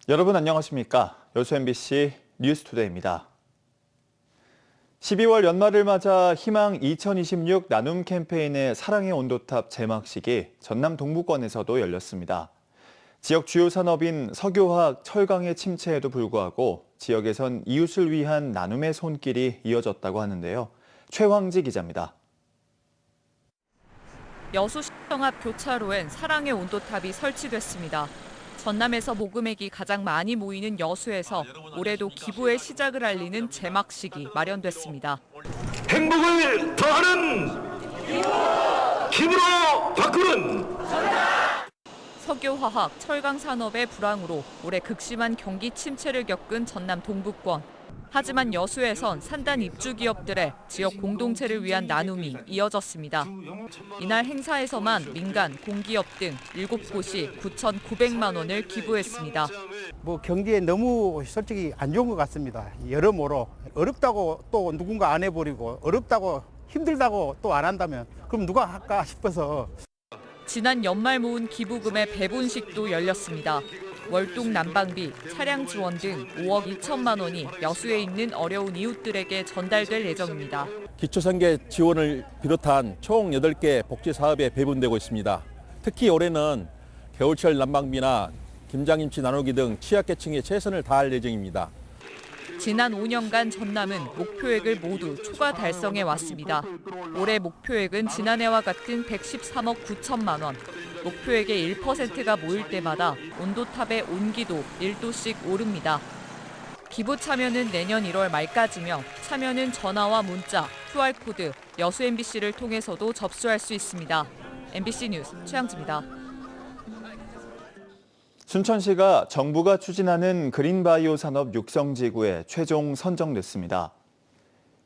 여러분 안녕하십니까? 여수 MBC 뉴스투데이입니다. 12월 연말을 맞아 희망 2026 나눔 캠페인의 사랑의 온도탑 제막식이 전남 동부권에서도 열렸습니다. 지역 주요 산업인 석유화학, 철강의 침체에도 불구하고 지역에선 이웃을 위한 나눔의 손길이 이어졌다고 하는데요. 최황지 기자입니다. 여수시청 앞 교차로엔 사랑의 온도탑이 설치됐습니다. 전남에서 모금액이 가장 많이 모이는 여수에서 올해도 기부의 시작을 알리는 제막식이 마련됐습니다. 행복을 더하는 기부로 바꾸는 석유화학, 철강 산업의 불황으로 올해 극심한 경기 침체를 겪은 전남 동부권. 하지만 여수에선 산단 입주 기업들의 지역 공동체를 위한 나눔이 이어졌습니다. 이날 행사에서만 민간, 공기업 등 7곳이 9,900만 원을 기부했습니다. 경기에 너무 솔직히 안 좋은 것 같습니다. 여러모로 어렵다고 또 누군가 안 해버리고 어렵다고 힘들다고 또 안 한다면 그럼 누가 할까 싶어서. 지난 연말 모은 기부금의 배분식도 열렸습니다. 월동 난방비, 차량 지원 등 5억 2천만 원이 여수에 있는 어려운 이웃들에게 전달될 예정입니다. 기초생계 지원을 비롯한 총 8개 복지 사업에 배분되고 있습니다. 특히 올해는 겨울철 난방비나 김장김치 나누기 등 취약계층에 최선을 다할 예정입니다. 지난 5년간 전남은 목표액을 모두 초과 달성해 왔습니다. 올해 목표액은 지난해와 같은 113억 9천만 원. 목표액의 1%가 모일 때마다 온도탑의 온기도 1도씩 오릅니다. 기부 참여는 내년 1월 말까지며 참여는 전화와 문자, QR코드, 여수 MBC를 통해서도 접수할 수 있습니다. MBC 뉴스 최양지입니다. 순천시가 정부가 추진하는 그린바이오 산업 육성지구에 최종 선정됐습니다.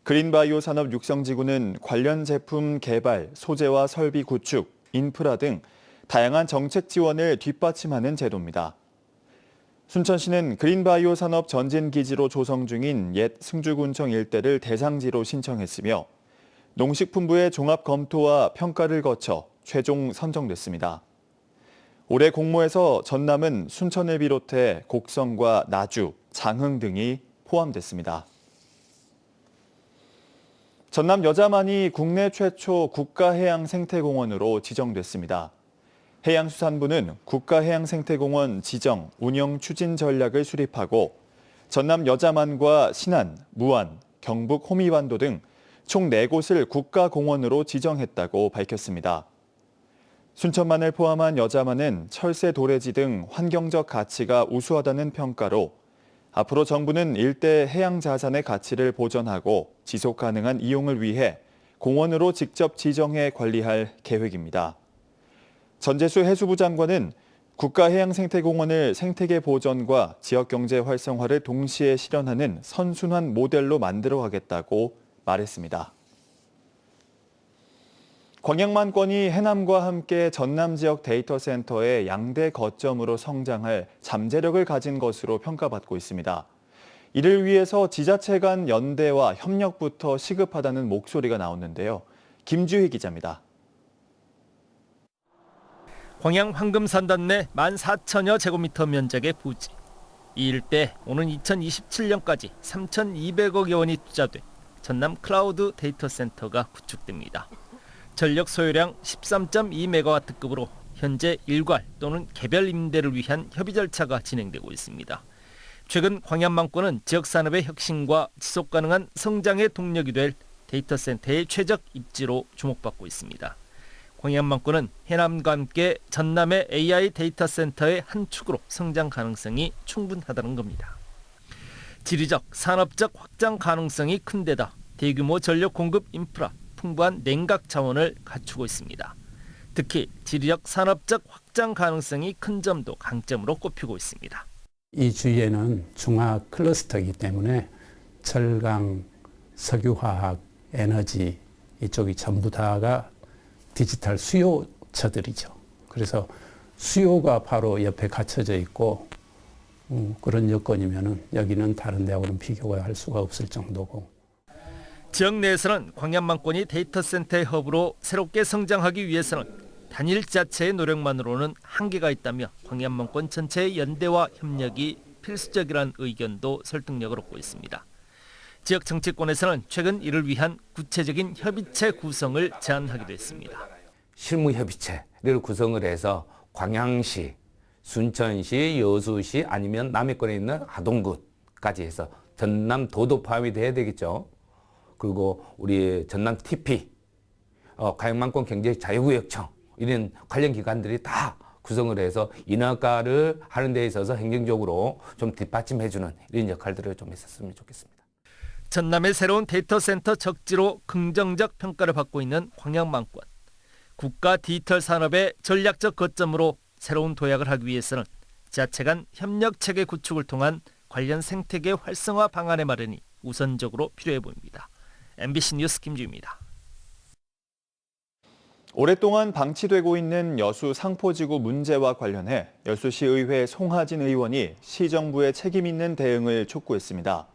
그린바이오 산업 육성지구는 관련 제품 개발, 소재와 설비 구축, 인프라 등 다양한 정책 지원을 뒷받침하는 제도입니다. 순천시는 그린바이오 산업 전진기지로 조성 중인 옛 승주군청 일대를 대상지로 신청했으며 농식품부의 종합 검토와 평가를 거쳐 최종 선정됐습니다. 올해 공모에서 전남은 순천을 비롯해 곡성과 나주, 장흥 등이 포함됐습니다. 전남 여자만이 국내 최초 국가해양생태공원으로 지정됐습니다. 해양수산부는 국가해양생태공원 지정, 운영 추진 전략을 수립하고 전남 여자만과 신안, 무안, 경북 호미반도 등 총 4곳을 국가공원으로 지정했다고 밝혔습니다. 순천만을 포함한 여자만은 철새 도래지 등 환경적 가치가 우수하다는 평가로 앞으로 정부는 일대 해양 자산의 가치를 보존하고 지속 가능한 이용을 위해 공원으로 직접 지정해 관리할 계획입니다. 전재수 해수부 장관은 국가해양생태공원을 생태계 보전과 지역경제 활성화를 동시에 실현하는 선순환 모델로 만들어가겠다고 말했습니다. 광양만권이 해남과 함께 전남 지역 데이터 센터의 양대 거점으로 성장할 잠재력을 가진 것으로 평가받고 있습니다. 이를 위해서 지자체 간 연대와 협력부터 시급하다는 목소리가 나오는데요. 김주희 기자입니다. 광양 황금산단 내 14,000여 제곱미터 면적의 부지. 이 일대 오는 2027년까지 3,200억여 원이 투자돼 전남 클라우드 데이터 센터가 구축됩니다. 전력 소요량 13.2메가와트급으로 현재 일괄 또는 개별 임대를 위한 협의 절차가 진행되고 있습니다. 최근 광양만권은 지역산업의 혁신과 지속가능한 성장의 동력이 될 데이터 센터의 최적 입지로 주목받고 있습니다. 광양만권은 해남과 함께 전남의 AI 데이터 센터의 한 축으로 성장 가능성이 충분하다는 겁니다. 지리적, 산업적 확장 가능성이 큰 데다 대규모 전력 공급 인프라, 풍부한 냉각 자원을 갖추고 있습니다. 특히 지리적, 산업적 확장 가능성이 큰 점도 강점으로 꼽히고 있습니다. 이 주위에는 중화 클러스터이기 때문에 철강, 석유화학, 에너지 이쪽이 전부 다가 디지털 수요처들이죠. 그래서 수요가 바로 옆에 갖춰져 있고 그런 여건이면은 여기는 다른 데하고는 비교가 할 수가 없을 정도고. 지역 내에서는 광양만권이 데이터 센터의 허브로 새롭게 성장하기 위해서는 단일 지자체의 노력만으로는 한계가 있다며 광양만권 전체의 연대와 협력이 필수적이라는 의견도 설득력을 얻고 있습니다. 지역 정치권에서는 최근 이를 위한 구체적인 협의체 구성을 제안하기도 했습니다. 실무협의체를 구성을 해서 광양시, 순천시, 여수시 아니면 남해권에 있는 하동구까지 해서 전남도도 포함이 돼야 되겠죠. 그리고 우리 전남 TP, 가양만권 경제자유구역청 이런 관련 기관들이 다 구성을 해서 인허가를 하는 데 있어서 행정적으로 좀 뒷받침해주는 이런 역할들을 좀 했었으면 좋겠습니다. 전남의 새로운 데이터 센터 적지로 긍정적 평가를 받고 있는 광양만권. 국가 디지털 산업의 전략적 거점으로 새로운 도약을 하기 위해서는 지자체 간 협력 체계 구축을 통한 관련 생태계 활성화 방안의 마련이 우선적으로 필요해 보입니다. MBC 뉴스 김주입니다. 오랫동안 방치되고 있는 여수 상포지구 문제와 관련해 여수시 의회 송하진 의원이 시정부의 책임 있는 대응을 촉구했습니다.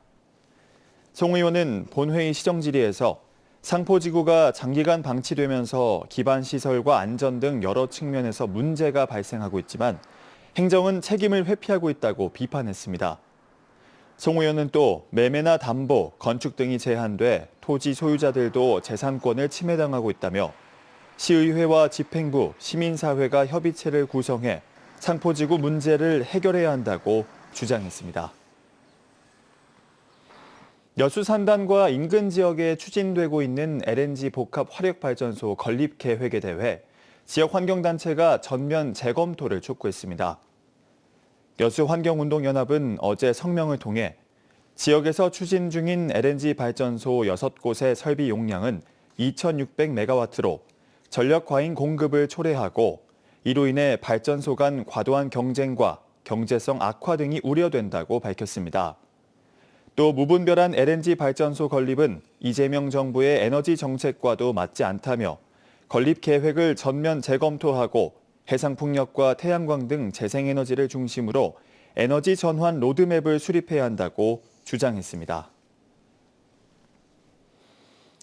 송 의원은 본회의 시정질의에서 상포지구가 장기간 방치되면서 기반시설과 안전 등 여러 측면에서 문제가 발생하고 있지만 행정은 책임을 회피하고 있다고 비판했습니다. 송 의원은 또 매매나 담보, 건축 등이 제한돼 토지 소유자들도 재산권을 침해당하고 있다며 시의회와 집행부, 시민사회가 협의체를 구성해 상포지구 문제를 해결해야 한다고 주장했습니다. 여수 산단과 인근 지역에 추진되고 있는 LNG 복합 화력발전소 건립 계획에 대해 지역 환경단체가 전면 재검토를 촉구했습니다. 여수 환경운동연합은 어제 성명을 통해 지역에서 추진 중인 LNG 발전소 6곳의 설비 용량은 2,600메가와트로 전력 과잉 공급을 초래하고 이로 인해 발전소 간 과도한 경쟁과 경제성 악화 등이 우려된다고 밝혔습니다. 또 무분별한 LNG 발전소 건립은 이재명 정부의 에너지 정책과도 맞지 않다며 건립 계획을 전면 재검토하고 해상풍력과 태양광 등 재생에너지를 중심으로 에너지 전환 로드맵을 수립해야 한다고 주장했습니다.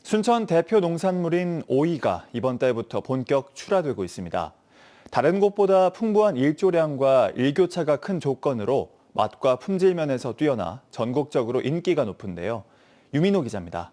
순천 대표 농산물인 오이가 이번 달부터 본격 출하되고 있습니다. 다른 곳보다 풍부한 일조량과 일교차가 큰 조건으로 맛과 품질 면에서 뛰어나 전국적으로 인기가 높은데요. 유민호 기자입니다.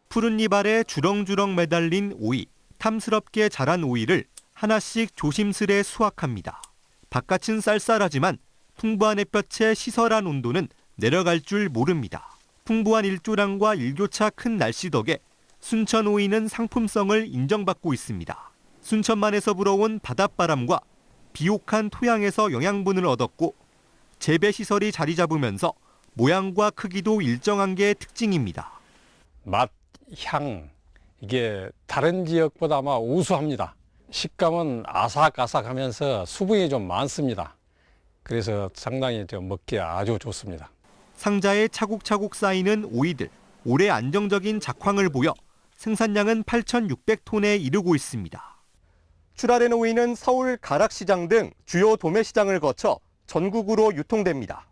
푸른 잎 아래 주렁주렁 매달린 오이, 탐스럽게 자란 오이를 하나씩 조심스레 수확합니다. 바깥은 쌀쌀하지만 풍부한 햇볕에 시설한 온도는 내려갈 줄 모릅니다. 풍부한 일조량과 일교차 큰 날씨 덕에 순천 오이는 상품성을 인정받고 있습니다. 순천만에서 불어온 바닷바람과 비옥한 토양에서 영양분을 얻었고 재배시설이 자리 잡으면서 모양과 크기도 일정한 게 특징입니다. 맛, 향, 이게 다른 지역보다 아마 우수합니다. 식감은 아삭아삭하면서 수분이 좀 많습니다. 그래서 상당히 좀 먹기에 아주 좋습니다. 상자에 차곡차곡 쌓이는 오이들, 올해 안정적인 작황을 보여 생산량은 8,600톤에 이르고 있습니다. 출하된 오이는 서울 가락시장 등 주요 도매시장을 거쳐 전국으로 유통됩니다.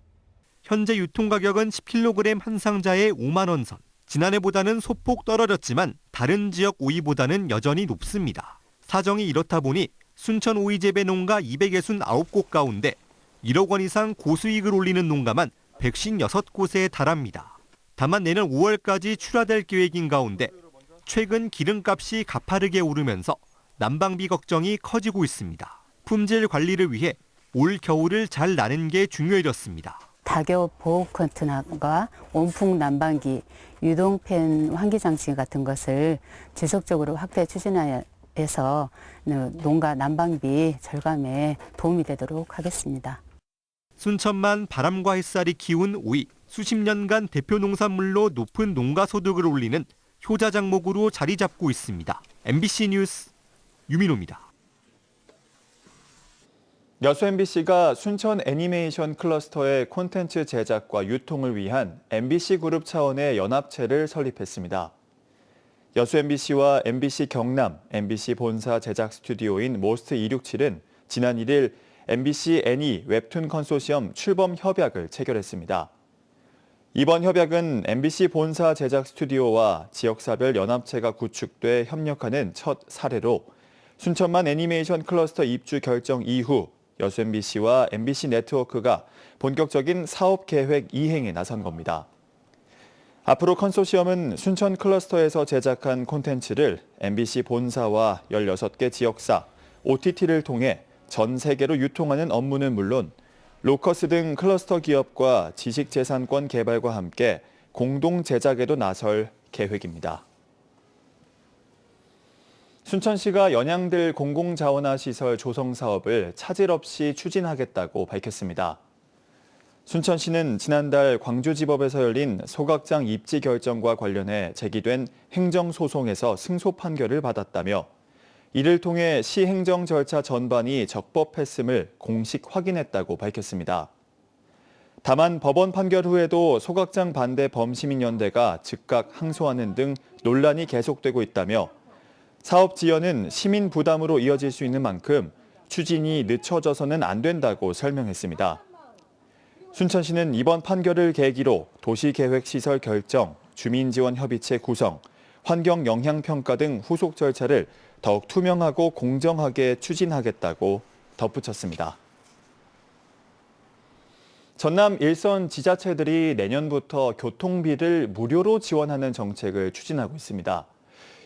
현재 유통가격은 10kg 한 상자에 5만 원 선. 지난해보다는 소폭 떨어졌지만 다른 지역 오이보다는 여전히 높습니다. 사정이 이렇다 보니 순천 오이 재배 농가 269곳 가운데 1억 원 이상 고수익을 올리는 농가만 156곳에 달합니다. 다만 내년 5월까지 출하될 계획인 가운데 최근 기름값이 가파르게 오르면서 난방비 걱정이 커지고 있습니다. 품질 관리를 위해 올 겨울을 잘 나는 게 중요해졌습니다. 다교 보호 컨테너가 온풍 난방기, 유동팬 환기장치 같은 것을 지속적으로 확대 추진해서 농가 난방비 절감에 도움이 되도록 하겠습니다. 순천만 바람과 햇살이 키운 오이, 수십 년간 대표 농산물로 높은 농가 소득을 올리는 효자 작목으로 자리 잡고 있습니다. MBC 뉴스 유민호입니다. 여수 MBC가 순천 애니메이션 클러스터의 콘텐츠 제작과 유통을 위한 MBC 그룹 차원의 연합체를 설립했습니다. 여수 MBC와 MBC 경남, MBC 본사 제작 스튜디오인 모스트 267은 지난 1일 MBC 애니 웹툰 컨소시엄 출범 협약을 체결했습니다. 이번 협약은 MBC 본사 제작 스튜디오와 지역사별 연합체가 구축돼 협력하는 첫 사례로 순천만 애니메이션 클러스터 입주 결정 이후 여수 MBC와 MBC 네트워크가 본격적인 사업 계획 이행에 나선 겁니다. 앞으로 컨소시엄은 순천 클러스터에서 제작한 콘텐츠를 MBC 본사와 16개 지역사, OTT를 통해 전 세계로 유통하는 업무는 물론 로커스 등 클러스터 기업과 지식재산권 개발과 함께 공동 제작에도 나설 계획입니다. 순천시가 연양들 공공자원화 시설 조성 사업을 차질 없이 추진하겠다고 밝혔습니다. 순천시는 지난달 광주지법에서 열린 소각장 입지 결정과 관련해 제기된 행정소송에서 승소 판결을 받았다며 이를 통해 시 행정 절차 전반이 적법했음을 공식 확인했다고 밝혔습니다. 다만 법원 판결 후에도 소각장 반대 범시민연대가 즉각 항소하는 등 논란이 계속되고 있다며 사업 지연은 시민 부담으로 이어질 수 있는 만큼 추진이 늦춰져서는 안 된다고 설명했습니다. 순천시는 이번 판결을 계기로 도시계획시설 결정, 주민지원협의체 구성, 환경영향평가 등 후속 절차를 더욱 투명하고 공정하게 추진하겠다고 덧붙였습니다. 전남 일선 지자체들이 내년부터 교통비를 무료로 지원하는 정책을 추진하고 있습니다.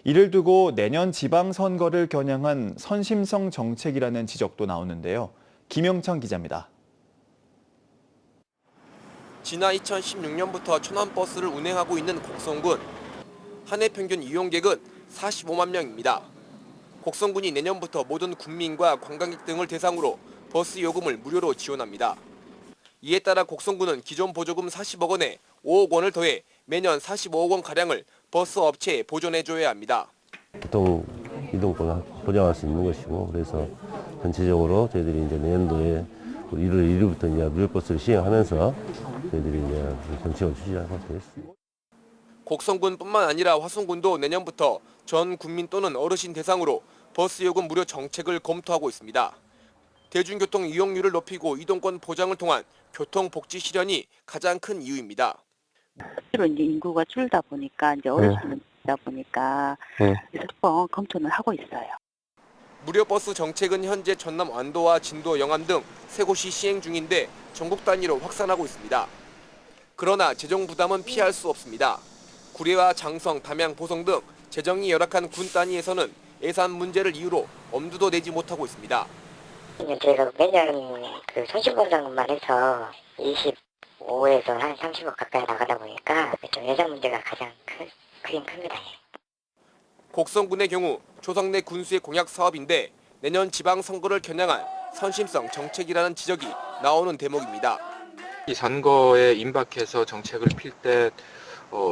이를 두고 내년 지방선거를 겨냥한 선심성 정책이라는 지적도 나오는데요. 김영창 기자입니다. 지난 2016년부터 천안버스를 운행하고 있는 곡성군. 한 해 평균 이용객은 45만 명입니다. 곡성군이 내년부터 모든 국민과 관광객 등을 대상으로 버스 요금을 무료로 지원합니다. 이에 따라 곡성군은 기존 보조금 40억 원에 5억 원을 더해 매년 45억 원가량을 버스 업체에 보존해줘야 합니다. 보통 이동권을 보장할 수 있는 것이고, 그래서 전체적으로 저희들이 이제 내년도에 1월 1일부터 이제 무료버스를 시행하면서 저희들이 이제 정책을 추진하고 되겠습니다. 곡성군뿐만 아니라 화성군도 내년부터 전 국민 또는 어르신 대상으로 버스 요금 무료 정책을 검토하고 있습니다. 대중교통 이용률을 높이고 이동권 보장을 통한 교통복지 실현이 가장 큰 이유입니다. 실제로 이제 인구가 줄다 보니까 이제 어르신들 다 보니까 그래서 한번 검토는 하고 있어요. 무료 버스 정책은 현재 전남 완도와 진도, 영암 등 3곳이 시행 중인데 전국 단위로 확산하고 있습니다. 그러나 재정 부담은 피할 수 없습니다. 구례와 장성, 담양, 보성 등 재정이 열악한 군 단위에서는 예산 문제를 이유로 엄두도 내지 못하고 있습니다. 저희가 매년 그 손실보상만 해서 25에서 한 30억 가까이 나가다 보니까 좀 예산 문제가 가장 크긴 큽니다. 곡성군의 경우 조성 내 군수의 공약 사업인데 내년 지방선거를 겨냥한 선심성 정책이라는 지적이 나오는 대목입니다. 이 선거에 임박해서 정책을 필 때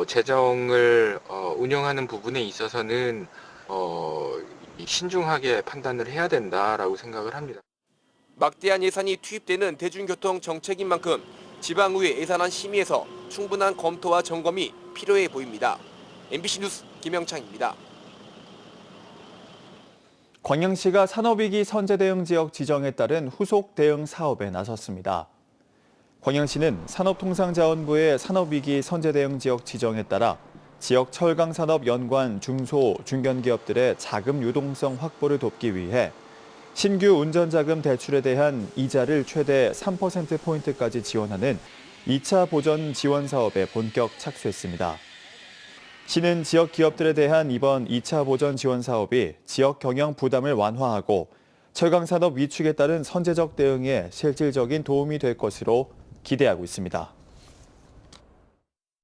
재정을 운영하는 부분에 있어서는 신중하게 판단을 해야 된다라고 생각을 합니다. 막대한 예산이 투입되는 대중교통 정책인 만큼 지방의회 예산안 심의에서 충분한 검토와 점검이 필요해 보입니다. MBC 뉴스 김영창입니다. 광양시가 산업위기 선제대응 지역 지정에 따른 후속 대응 사업에 나섰습니다. 광양시는 산업통상자원부의 산업위기 선제대응 지역 지정에 따라 지역 철강산업 연관 중소, 중견기업들의 자금 유동성 확보를 돕기 위해 신규 운전자금 대출에 대한 이자를 최대 3%포인트까지 지원하는 2차 보전 지원 사업에 본격 착수했습니다. 시는 지역 기업들에 대한 이번 2차 보전 지원 사업이 지역 경영 부담을 완화하고 철강산업 위축에 따른 선제적 대응에 실질적인 도움이 될 것으로 기대하고 있습니다.